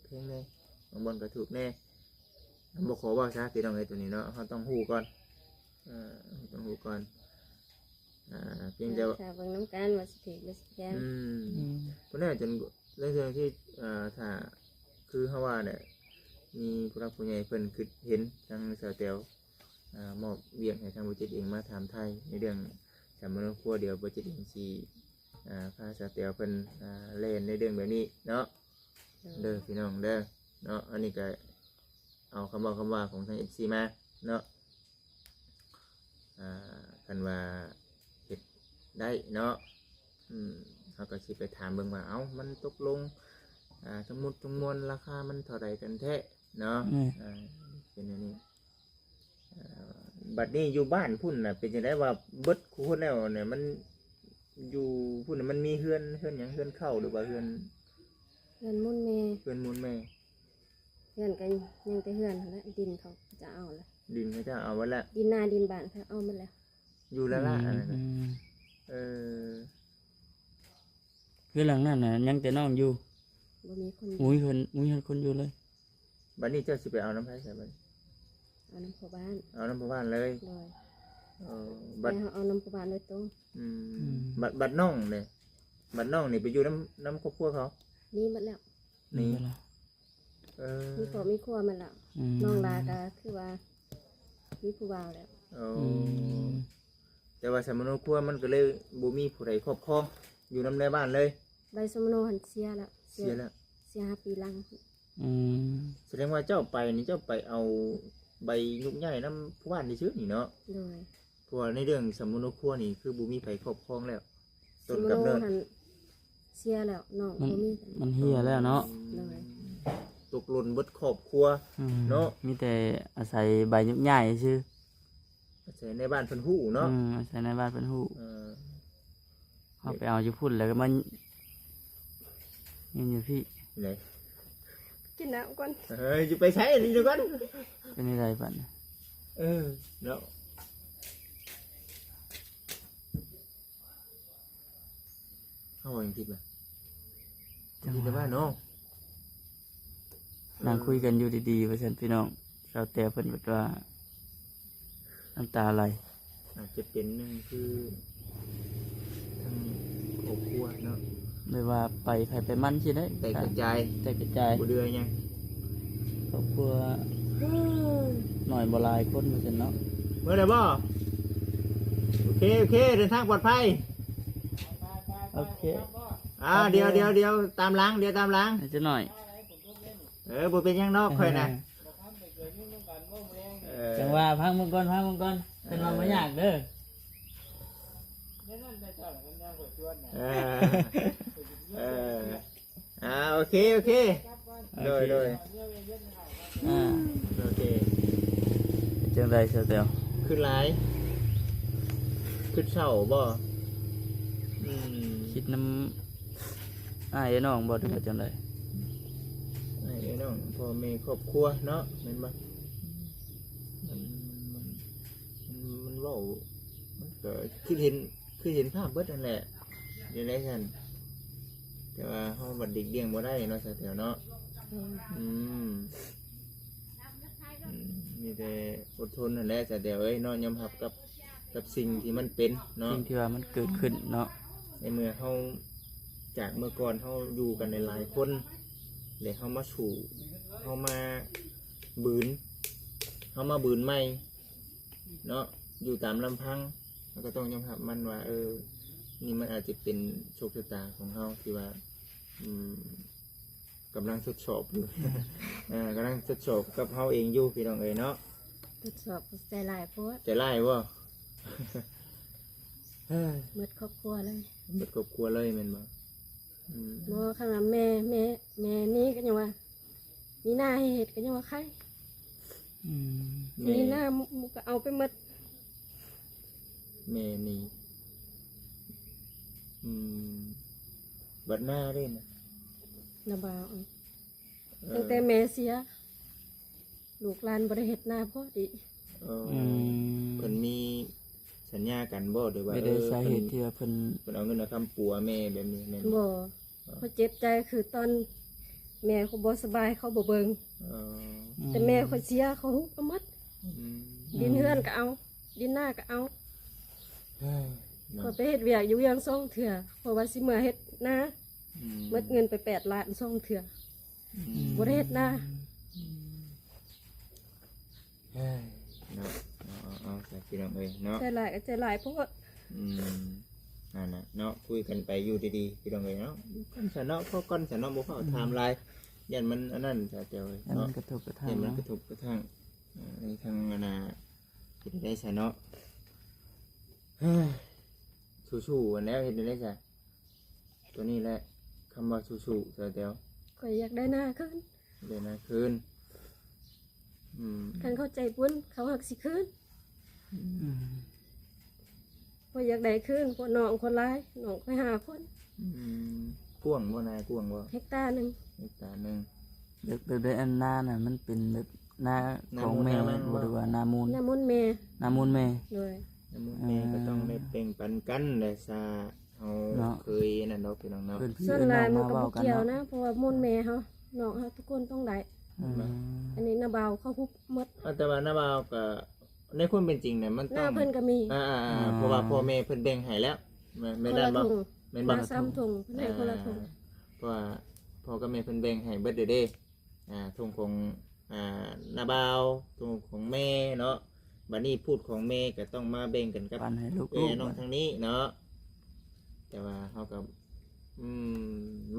Speaker 1: แพงแน่บางบ่อนก็ถูกแน่บ่ขอเว้าซะพี่น้องเอ้ยตัวนี้เนาะเฮาต้องฮู้ก่อนต้องฮู้ก่อน เพียงแต่ว่า
Speaker 3: ถ้าเบิ่งน้ำกันว่าสิถือหรือสิแกง
Speaker 1: เพราะนั่นจนเรื่องที่ถ้าคือเขาว่าเนี่ยมีผู้รักผู้ใหญ่เพิ่นคือเห็นทางสาวเตียวมอบเวียงให้ทางบริจิตเองมาถามไทยในเรื่องสามนครัวเดียวบริจิตเองสีพาสาวเตียวเพิ่นเล่นในเรื่องแบบนี้เนาะเด้อพี่น้องเด้อเนาะอันนี้ก็เอาคำว่าของทาง FC มาเนาะกันว่าเฮ็ดได้เนาะเขาก็สิไปถามเบิ่งว่ามันตกลงทั้งหมดทั้งมวลราคามันเท่าไรกันแท้เนาะเป็นอย่างนี้บัดนี้อยู่บ้านพุ่นน่ะเป็นจังไดว่าเบิดคู่คนแล้วเนี่ยมันอยู่พุ่นน่ะมันมีเฮือนหยังเฮือนเข้าหรือว่าเฮือน
Speaker 3: เฮือนมุ่นแม่
Speaker 1: มูลแม่
Speaker 3: เฮือนกันยังแต่เฮือนหั่นแหละดินเขาจะเอาละ
Speaker 1: ดินเขาจะเอาไว้ละ
Speaker 3: ดินนาดินบ้านเขาเอาหมดแล้ว
Speaker 1: อยู่ละละอะไรนะเออ
Speaker 2: คือหลังนั้นน่ะยังแต่น้องอยู่
Speaker 3: บ่มีคน
Speaker 2: มุ้ยคนอยู่เลย
Speaker 1: บัดนี้เจ้าสิไปเอาน้ำไผใส่บัด
Speaker 3: เอาน้ำพ่อบ้าน
Speaker 1: เอาน้ำพ่อบ้านเลย
Speaker 3: โดย
Speaker 1: บัด
Speaker 3: แม่เขาเอาน้ำพ่อบ้านโดยตรง
Speaker 1: บัดน้องเนี่ยบัดน้องนี่ไปอยู่น้ำครอบครัวเขา
Speaker 3: นี่หมดแล้ว
Speaker 1: นี่
Speaker 2: แล้ว
Speaker 3: มีครอบมีครัวหมาแล้วน้องลาก็คือว่ามีผู้บ่าวแล้ว
Speaker 1: แต่ว่าสมนครัวมันก็เลยบ่มีผู้ใดครอบครองอยู่น้ำในบ้านเลย
Speaker 3: ใบสมโนหันเสียแล้ว
Speaker 1: เสียแล้ว
Speaker 3: เสีย5 ปีหลัง
Speaker 1: แสดงว่าเจ้าไปนี่เจ้าไปเอาใบยุกใหญ่น้ำผู้บ้านที่ชื่อนี่เนาะ
Speaker 3: โดย
Speaker 1: เพราะว่าในเรื่องสมนครัวนี่คือบ่มีไผครอบครองแล้ว
Speaker 3: ส
Speaker 1: ต้น
Speaker 3: มโน
Speaker 1: กำเนิด
Speaker 3: หันเสียแล้วน้อง
Speaker 2: มัน
Speaker 3: บ่มี
Speaker 2: มันเฮียแล้วเนาะ
Speaker 3: โดย
Speaker 1: ตกหล่นเบิดครอบครัว เนาะ
Speaker 2: มีแต่อาศัยใบยุบใหญ่ชื่อ
Speaker 1: ใส่ในบ้านเพิ่นฮู้เนาะ
Speaker 2: อาศัยในบ้านเป็นหู
Speaker 1: เออ
Speaker 2: เขาไปเอาอยู่พุ่นแล้วก็มันยังอยู่พี่
Speaker 1: ไหน
Speaker 3: กินน้ำก่อน
Speaker 1: เฮ้ยจะไปใช้อันนี้เดี๋ยวก่อน
Speaker 2: เป็นอะไรบ้าน
Speaker 1: เนาะเข้าว่าอย่างผิดป่ะผิดแต่บ้านเนาะ
Speaker 2: นั่งคุยกันอยู่ดีๆว่าฉันพี่น้องเราแต่เพิ่นบอกว่าน้ำตาไหล
Speaker 1: อาจจะเป็นหนึ่งคือทั้งครอบครัวเนาะ
Speaker 2: ไม่ว่าไปไผไปมันใช่ไหม
Speaker 1: แต่กระจาย
Speaker 2: แต่กระจาย
Speaker 1: บ่เดือยยัง
Speaker 2: ครอบครัวหน่อยบ่หลายคนว่าฉันเนาะ
Speaker 1: เมื่อไหร่บ่โอเคเดินทางปลอดภัย
Speaker 2: โอเค
Speaker 1: เดี๋ยวตามหล้างตามหล้าง
Speaker 2: ให้จะหน่อย
Speaker 1: บ่เป็นหยังนอกค่อยนะ
Speaker 2: จังว่าพังมังกรเป็นว่าไม่ยากเด้อ
Speaker 1: โอเคโดย โอเค
Speaker 2: จังไรเสียเตียว
Speaker 1: ขึ้นไลน์ขึ้นเสาบ่
Speaker 2: คิดน้ำอ้ายน้องบ่ถึงว่าจังไร
Speaker 1: ไอ้น้องพ่อแม่ครอบครัวเนาะแม่นบ่มันเว้ามันก็คือเห็นภาพเบิดนั่นแหละอยู่ในกันแต่ว่าเฮาบัดเด็กเลี้ยงบ่ได้เนาะซะแถวเนาะมีแต่อดทนนั่นแหละแต่เดี๋ยวเนาะยอมรับกับสิ่งที่มันเป็นเนาะ
Speaker 2: สิ่งที่ว่ามันเกิดขึ้นเนาะ
Speaker 1: ในเมื่อเขาจากเมื่อก่อนเขาอยู่กันในหลายคนเลยเขามาสู่เขามาบืนใหม่เนาะอยู่ตามลำพังเราก็ต้องยอมรับมันว่านี่มันอาจจะเป็นโชคชะตาของเขาที่ว่ากำลังทดสอบอยู่ กำลังทดสอบกับเขาเองอยู่พี่น้องเนาะ
Speaker 3: ทดสอบใจหลายโพด
Speaker 1: จะไล่บ่
Speaker 3: หมดครอบครัวเลย
Speaker 1: เบิดครอบครัวเลยแม่นบ่
Speaker 3: บ่ข้างหลังแม่นี่ก็ยังว่ามีหน้าให้เฮ็ดก็ยังว่าใครมีหน้ามุก็เอาไปหมด
Speaker 1: แม่นี่บัดหน้าด้วยนะ
Speaker 3: ระบาวตั้งแต่แม่เสียลูกหลานบ่ได้เฮ็ดหน้าพอดี
Speaker 1: เพิ่นมีสัญญากันบ่หรือว่า
Speaker 2: ไม่ได้สาเหตุที่ว่าเพิ่น
Speaker 1: เพิ่นเอาเงินมาคำปัวแม่แบบนี้แม่น
Speaker 3: บ่เขาเจ็บใจคือตอนแม่เขาบ่สบายเขาบ่เบิ่งแต่แม่เขาเสียเขาเอาหมดดินเฮือนก็เอาดินหน้าก็เอา
Speaker 1: เนาะ
Speaker 3: ก็ไปเฮ็ดเวียกอยู่ยังซ่องเถื่อเพราะว่าสิเมื่อเฮ็ดนะ
Speaker 1: อืม
Speaker 3: หมดเงินไป8 ล้านซ่องเถื่อบ่ได้เฮ็ดนะ
Speaker 1: เฮ้ยเนาะเอาแต่พี่น้องเอ้ยเนาะ
Speaker 3: ใจหลายก็ใจหลายเพราะว่า
Speaker 1: อืมนั่นน่ะเนาะคุยกันไปอยู่ดีๆพี่น้องเอ้ยเนาะก้อนสะเนาะพอก้อนสะเนาะบ่เข้าไทม์ไลน์ยันมันอันนั้นจะเจ้าเอ้ย
Speaker 2: อันนั้
Speaker 1: เนาะ
Speaker 2: นกระทบกระทั่ง
Speaker 1: ยันมัน
Speaker 2: เนาะ
Speaker 1: กระทบกระทั่งในทางอันน่ะคิดได้สะเนาะเฮ้ยสู้ๆวันแล้วเฮ็ดได้ซะตัวนี้แหละคำว่าสู้ๆเจ้า
Speaker 3: ข่อยอยากได้หน้าขึ้น
Speaker 1: เดี๋ยวนะคืน
Speaker 3: คันเข้าใจปุ้นเขาหักสิขึ้น
Speaker 2: อืม
Speaker 3: ข่อยอยากได้ขึ้นเพราะน้องคนร้ายน้องข่อย5 คน
Speaker 1: กวางบ่นายกวางบ่
Speaker 3: เฮกตาร์หนึง
Speaker 1: อีกตาหนึ่ง
Speaker 2: เด็กได้อันหน้าน่ะมันเป็นแบบหน้าของแม่
Speaker 1: หน้ามูล
Speaker 2: บ่ได้ว่าหน้ามูล
Speaker 3: น้ำมนต์แม่
Speaker 2: หน้ามูลแม่
Speaker 3: โดย
Speaker 1: แล้วมื้อนี้ก็ต้องได้เป่งปันกันได้ซาเฮา
Speaker 2: เนาะ
Speaker 1: เคยนั่นเนาะพี่น้องเนาะ
Speaker 2: เพิ่นพี่
Speaker 3: ส่วน
Speaker 2: เอิ้น
Speaker 3: ห
Speaker 2: น้
Speaker 3: ลา
Speaker 2: อย ง
Speaker 3: มัน
Speaker 2: มา
Speaker 3: ก็
Speaker 2: เว้า
Speaker 3: บ่
Speaker 2: กัน
Speaker 3: เกี่ยว
Speaker 2: เนาะ
Speaker 3: นะเพราะว่ามนต์แม่เฮาน้องเฮาทุกคนต้องได้
Speaker 2: อืม
Speaker 3: อันนี้นาบาวเขาคุบหมด
Speaker 1: แต่ว่าหน้าบ่าวก็ในความเป็นจริงเนี่ยมัน
Speaker 3: ห
Speaker 1: ต้
Speaker 3: น้า
Speaker 1: อง
Speaker 3: เพิ่นก็มี
Speaker 1: เพราะว่าพ่อแม่เพิ่นแบ่งให้แล้วแม่
Speaker 3: คน
Speaker 1: น
Speaker 3: ละ
Speaker 1: บ่
Speaker 3: ถุง
Speaker 1: แม่นบ่
Speaker 3: มา3ถุงเพิ่นให้คนละถุง
Speaker 1: เพราะว่าพ่อกับแม่เพิ่นแบ่งให้เบิดเด้ถุงของหน้าบ่าวถุงของแม่เนาะบัดนี้พูดของแม่ก็ต้องมาแบ่งกันกับ
Speaker 2: ปันให้ลูก
Speaker 1: น้องทางนี้เนาะแต่ว่าเขาก็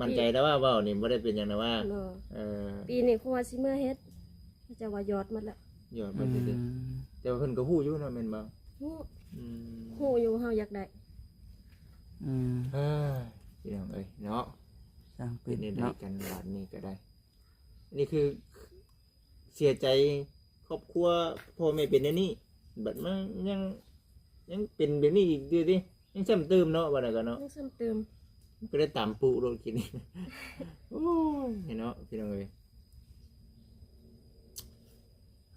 Speaker 1: มั่นใจแล้วว่าเว้านี่บ่ได้เป็นอย่างนั้นว่า
Speaker 3: เนาะ
Speaker 1: เออ
Speaker 3: ปีนี้คงว่าสิเมื่อเฮ็ดเขาจะว่ายอดหมดละ
Speaker 1: ยอด
Speaker 2: อื
Speaker 1: มัน
Speaker 2: ม
Speaker 1: สิแต่ว่าเพิ่นก็ฮู้อยู่เนาะแม่นบ่
Speaker 3: ฮู้
Speaker 1: อืม
Speaker 3: ฮู้อยู่เฮาอยากได้
Speaker 2: อืม
Speaker 1: เอ้ยพี่น้องเอ้ยเนาะ
Speaker 2: สร้าง
Speaker 1: เป็
Speaker 2: เป็น น
Speaker 1: ได้
Speaker 2: เนาะ
Speaker 1: กันหลานนี่ก็ได้ นี่คือเสียใจครอบครัวพ่อแม่เป็นอย่างนี้บัดมันยังเป็นแบบนี้อีกดูดิยังซ้ำเติมเนาะว่าแล้วก็เนาะ
Speaker 3: ต้องซ้ำเติม
Speaker 1: ก็ได้ตามปูโรดกินนี่ โอ้ยเห็นเนาะพี่น้องเอ้ย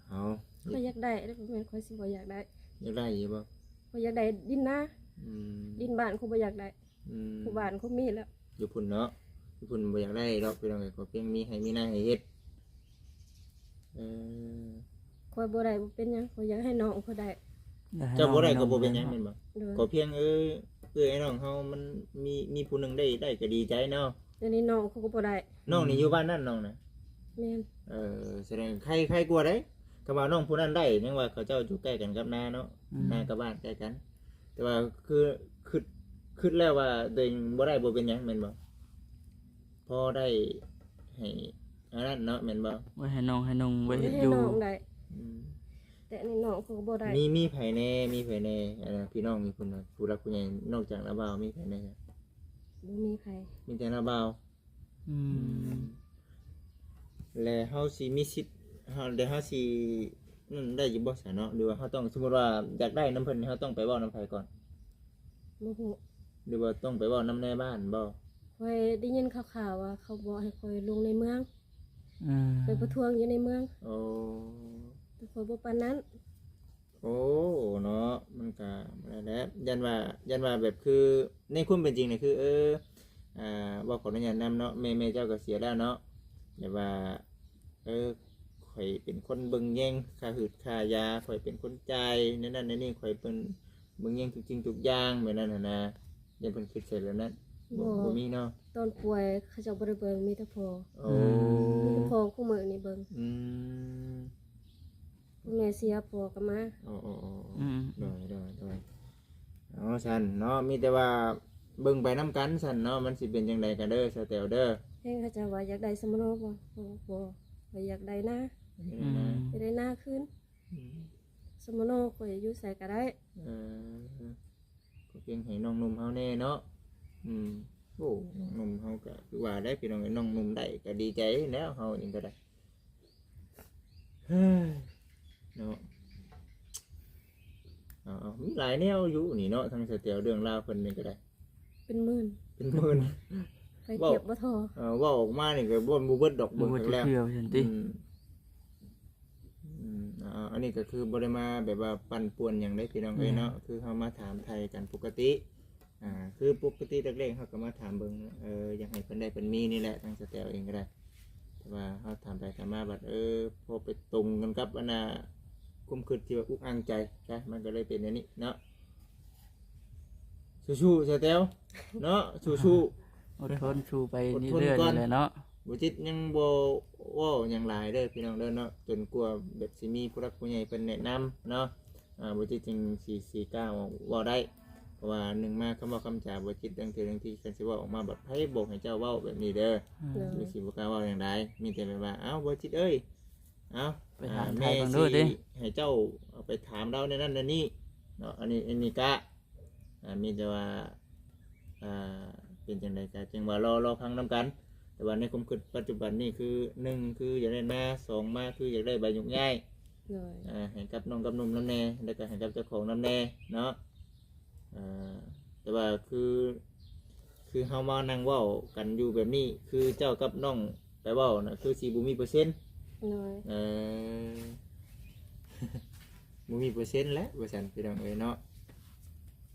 Speaker 1: เอา
Speaker 3: ข่อยอยากได้แล้วบ่แม่นข่อยสิบ่อยากได้
Speaker 1: อยากได้อยี่บ่
Speaker 3: ข่อยอยากได้ดินนา
Speaker 1: อืม
Speaker 3: ดินบ้านคงบ่อยากได้
Speaker 1: อืม
Speaker 3: ผู้บ้านคงมีแล้ว
Speaker 1: อยู่พุ่นเนาะอยู่พุ่นบ่อยากได้ดอกพี่น้องเอ้ยขอเพียงมีให้มีหน้าให้เฮ็ดเออ
Speaker 3: ข่อยบ่ได้บ่เป็นหยังข่อยอยากให้น้องข่อยได้
Speaker 2: อยกให้
Speaker 1: เจ้าบ่ได้
Speaker 2: อง
Speaker 1: ก็บ่เป็นหยังแม่นบ่
Speaker 3: โดย
Speaker 1: ขอเพียงไอ้น้องเฮามันมีผู้หนึงได้ก็ดีใจเนาะ
Speaker 3: เดี๋ยวนี้น้องเขาก็บ่ได้
Speaker 1: น้องนี่อยู่บ้านนั่นน้องน่ะ
Speaker 3: แม่น
Speaker 1: แสดงใครกลัวได้ก็ว่าน้องผู้นั้นได้ยังว่าเขาเจ้าอยู่ใกล้กันกับนาเนาะนากับบ้านใกล้กัน แต่ว่าคือแล้วว่าตัวเองบ่ได้บ่เป็นหยังแม่นบ่พอได้ให้อันนั้นเนาะแม่นบ่
Speaker 2: ไว้ให้น้องไว้เฮ็ด
Speaker 3: ให้
Speaker 2: อยู่
Speaker 3: น้องได้
Speaker 1: อืม
Speaker 3: แต่อันนี้น้องเขาก็บ่ได้
Speaker 1: มีไผแน่พี่น้องมีคนน่ะผู้รักผู้ใหญ่นอกจากนาบ่าวมีไผแน่ครับ
Speaker 3: บ่มีใคร
Speaker 1: มีแต่นาบ่าว
Speaker 2: อืม
Speaker 1: และเฮาสิมีสิทธิ์เฮาสินั่นได้อยู่บ่ซะเนาะหรือว่าเฮาต้องสมมุติว่าอยากได้น้ำเพิ่นเฮาต้องไปเว้านำไผก่อน
Speaker 3: บ่ฮู้
Speaker 1: หรือว่าต้องไปเว้านำในบ้านบ่
Speaker 3: ข่อยได้ยินข่าวๆว่าเขาบอกให้ข่อยลงในเมือง
Speaker 2: อืม
Speaker 3: ไปประท้วงอยู่ในเมือง
Speaker 1: โอ้
Speaker 3: แต่ข่อยบ่ปานนั้น
Speaker 1: โอ้เนาะมันก็บ่ได้แล้วยันว่าแบบคือในความเป็นจริงนี่คือบ่ขออนุญาตนำเนาะแม่เจ้าก็เสียแล้วเนาะแต่ว่าข่อยเป็นคนเบิ่งแย่งค่าหืดค่ายาข่อยเป็นคนจ่ายนั่นนี่ข่อยเป็นเบิ่งแย่งทุกจริงทุกอย่างแบบนั้นน่ะนะยันเพิ่นคิดเสร็จแล้วนั้นบ่มีเนาะ
Speaker 3: ตอนป่วยเขาเจ้าบ่ได้เบิ่งมีแต่พ่อ
Speaker 1: โอ้
Speaker 3: มีแต่พ่อคู่มื้อนี่เบิ่ง
Speaker 1: อืม
Speaker 3: พ่อแม่เสียพ่อก็มา
Speaker 1: โอ้
Speaker 2: อืม
Speaker 1: ได้เอาสันเนาะมีแต่ว่าเบิ่งไปน้ำกันสันเนาะมันสิเป็นจังไดกันเด้อสเตลเด้อ
Speaker 3: เฮ็ดเขาเจ้าว่าอยากได้สมโนบ่บ่ข่อยอยากได้นา
Speaker 2: อืม
Speaker 3: อยากได้นาคืนสมโนข่อยอยู่ไสก็ได้
Speaker 1: ก็เพียงให้น้องหนุ่มเฮาแน่เนาะโอ้น้องหนุ่มเฮาก็คือว่าได้พี่น้องน้องหนุ่มได้ก็ดีใจแล้วเฮาเองก็ได้เฮ้ยเนาะเอามีหลายแนวอยู่นี่เนาะทางสเตลเรื่องราวเพิ่นนี่ก็ได้
Speaker 3: เป็นหมื่น
Speaker 1: เป็นหมื่น
Speaker 3: ไปเก็บบ่ทอ
Speaker 1: ว่าออกมานี่ก็บ่บ่เบิดดอก
Speaker 2: บ่
Speaker 1: เบิ่ง
Speaker 2: ว่า
Speaker 1: ครั้
Speaker 2: จะ
Speaker 1: งแล้ว
Speaker 2: เชื่อฉันติ
Speaker 1: อันนี้ก็คือบริมาแบบว่าปั่นป่วนอย่างได้พี่น้องเลยเนาะคือเขามาถามไทยกันปกติคือปกติแรกๆเขาก็มาถามเบิ่งอยากให้เพิ่นได้เพิ่นมีนี่แหละทางสเตลเองก็ได้แต่ว่าเขาถามไปถามมาบัดพอไปตรงกันกับอันน่ะคุ้มคืนที่ว่าอุกอังใจใช่มันก็เลยเป็นอย่างนี้เนาะ สู้ๆเสียแต้วเนาะสู้
Speaker 2: อดทนชูไป
Speaker 1: อด
Speaker 2: นี่
Speaker 1: ทน
Speaker 2: เรื่อย
Speaker 1: ก่อน
Speaker 2: นี่แหละเนาะ
Speaker 1: ๆบ่จิตยังบ่เว้าหยังหลายเด้อพี่น้องเด้อเนาะจนกว่าแบบสิมีผู้รักผู้ใหญ่เพิ่นแนะนำเนาะบ่จิตจึงสิกล้าเว้าได้เพราะว่าหนึ่งมาคำว่าคำจาบ่จิตดังเทื่อดังที่เพิ่นสิเว้าออกมาแบบไผบอกให้เจ้าเว้าแบบนี้เด้อ
Speaker 3: โดย
Speaker 1: คือสิบ่กล้าเว้าอย่างใดมีแต่แบบว่าเอ้าบ่จิตเอ้ยเอ้า
Speaker 2: ไปถามไท
Speaker 1: แม่
Speaker 2: ยเบิ่ง
Speaker 1: สิ
Speaker 2: ดูดิ
Speaker 1: ให้เจ้าเอาไปถามเราในนั้นในนี้เนาะอันนี้กะมีแต่ว่าเป็นจังไดก็จังว่ารอฟังนํกัน แต่ว่าในความคิดปัจจุบันนี่คือ1คืออยากได้มา2มาคืออยากได้ใบหยุกง่าย
Speaker 3: โดย
Speaker 1: ให้กับน้องกับหนุ่มน้ำแน่แล้วก็ให้กับเจ้าของน้ำแน่เนาะแต่ว่าคือเฮามานั่งเว้ากันอยู่แบบนี้คือเจ้ากับน้องไปเว้าน่ะคือสิบ่มีเปอร์เซ็นต์
Speaker 3: โดย
Speaker 1: บ่มีเปอร์เซ็นต์แล้วว่าซั่นพี่น้องเอ้ยเนาะ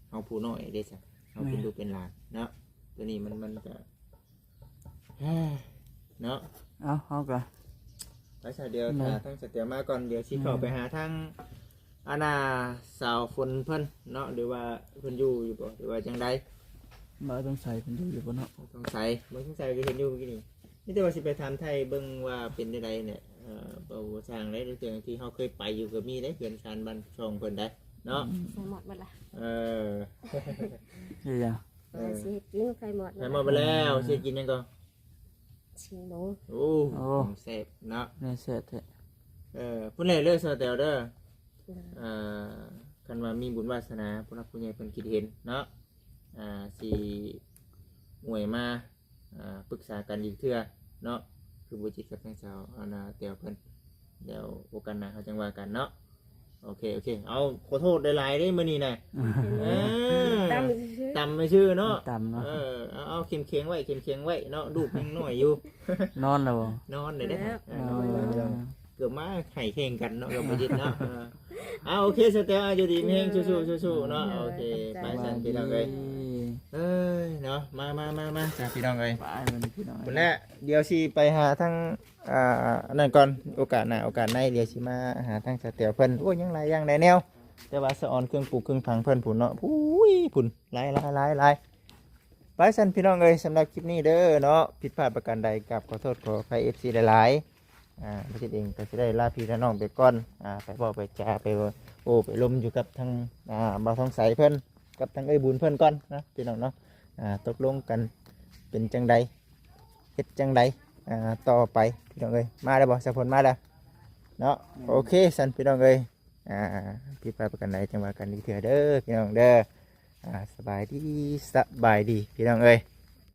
Speaker 1: เฮาผู้น้อยเด้ซั่นเฮาเป็นลูกเป็นหลานเนาะตัวนี้มันก็เนาะ
Speaker 2: เอาเฮาก็
Speaker 1: ไปซะเดี๋ยวถ้าทั้งสเตียมาก่อนเดี๋ยวสิเข้าไปหาทางอาณาสาวฝนเพิ่นเนาะหรือว่าเพิ่นอยู่บ่หรือว่าจังได
Speaker 2: บ่ต้องใส่เพิ่นอยู่บ่เนาะ
Speaker 1: สงสัยบ่สงสัยก็เห็นอยู่เมื่อกี้นี่นี่แต่ว่าสิไปถามไทยเบิ่งว่าเป็นจังไดเนี่ยบ่สร้างได้เรื่องที่เฮาเคยไปอยู่ก็มีได้เพื่อนชานบ้านช่องเพิ่นได้เนาะ
Speaker 3: ใส่หมดบัดละ
Speaker 1: เออ
Speaker 2: เดี๋ยว
Speaker 3: สิกินไข่หมด
Speaker 1: ใส่หมดไปแล้วสิกินหยังก็
Speaker 3: ชิงหมู
Speaker 1: โอ้ของแซ่บเนาะ
Speaker 2: แม่เสียแท้
Speaker 1: ผู้ใดเลิกสแตลเด้อ
Speaker 3: โดย
Speaker 1: คันว่ามีบุญวาสนาผู้รักผู้ใหญ่เพิ่นคิดเห็นเนาะสิหวยมาปรึกษากันอีกเทื่อเนาะคือบ่จิตกับทางสาวอาณาเตียวเพิ่นเดี๋ยวโอกาสหน้าเขาจังว่ากันเนาะโอเคเอาขอโทษหลายๆเด้มื้อนี้น่ะ
Speaker 3: ตามซื่อ
Speaker 1: ตำไม่ชื่อเนาะ
Speaker 2: ต่ำเนาะ
Speaker 1: เอาเข็มๆไว้เนาะลูกยังน้อยอยู่
Speaker 2: นอนแล้วบ่
Speaker 1: นอนได้เด้อ
Speaker 2: เอ
Speaker 1: เกือบมาไข่แข่งกันเนาะกับบ่จิตเนาะโอเคสเตลอยู่ดีมีแฮงสู้ๆเนาะโอเคไปสั่นพี่น้องเอ้ยเนาะมาจ้าพี่น้องเอ้ย
Speaker 2: ไปมันพี่น้อง
Speaker 1: คนแรกเดี๋ยวสิไปหาทั้งนั่นก่อนโอกาสหน้าโอกาสในเดี๋ยวสิมาหาทั้งสเตลเพิ่นโอ้ยยังหลายอย่างหลายแนวแต่ว่าสะออนเครื่องปลูกเครื่องผังเพิ่นผุนเนาะอุ้ยผุนหลายไปสั่นพี่น้องเอ้ยสำหรับคลิปนี้เด้อเนาะผิดพลาดประการใดกับขอโทษขออภัย FC หลายๆประเทศเองก็สิได้ลาพี่และน้องไปก่อนไปบอกไปจาไปไปลมอยู่กับทางบ่าวทองใสเพิ่นกับทางเอ้ยบุญเพิ่นก่อนนะพี่น้องเนาะตกลงกันเป็นจังใดเฮ็ดจังใดต่อไปพี่น้องเอ้ยมาได้บ่สะพลมาแล้วเนาะโอเคสั่นพี่น้องเอ้ยผิดพลาดประการใดจังว่ากันอีกเทื่อเด้อพี่น้องเด้อสบายดีพี่น้องเอ้ย